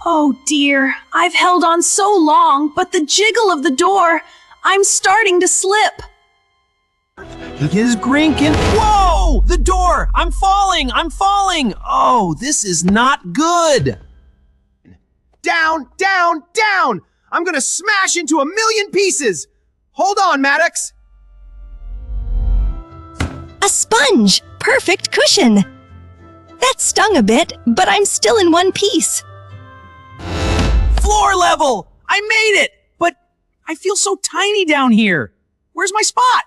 Oh dear, I've held on so long, but the jiggle of the door, I'm starting to slip. He is grinking. Whoa! The door! I'm falling! Oh, this is not good. Down, down, down! I'm gonna smash into a million pieces! Hold on, Maddox! A sponge! Perfect cushion! That stung a bit, but I'm still in one piece. Floor level! I made it! But I feel so tiny down here. Where's my spot?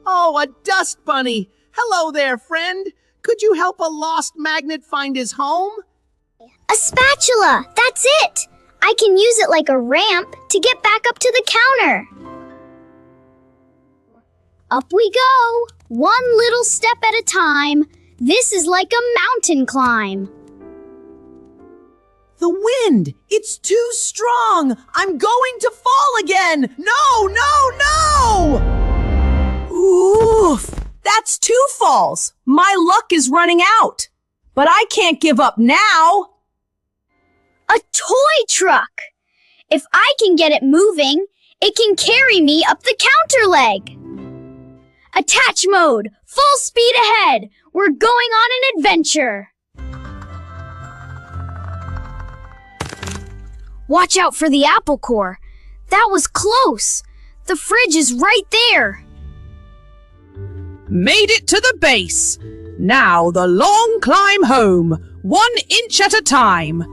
Oh, a dust bunny! Hello there, friend! Could you help a lost magnet find his home? A spatula! That's it! I can use it like a ramp to get back up to the counter. Up we go! One little step at a time. This is like a mountain climb. The wind! It's too strong! I'm going to fall again! No, no, no! Oof, that's 2 falls. My luck is running out. But I can't give up now. A toy truck! If I can get it moving, it can carry me up the counter leg. Attach mode! Full speed ahead! We're going on an adventure! Watch out for the apple core. That was close. The fridge is right there. Made it to the base. Now the long climb home, 1 inch at a time.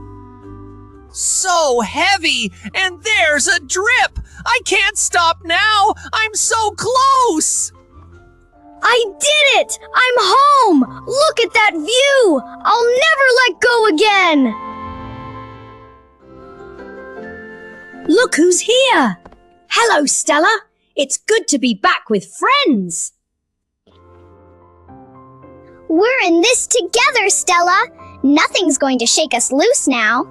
So heavy! And there's a drip! I can't stop now! I'm so close! I did it! I'm home! Look at that view! I'll never let go again! Look who's here. Hello, Stella. It's good to be back with friends. We're in this together, Stella. Nothing's going to shake us loose now.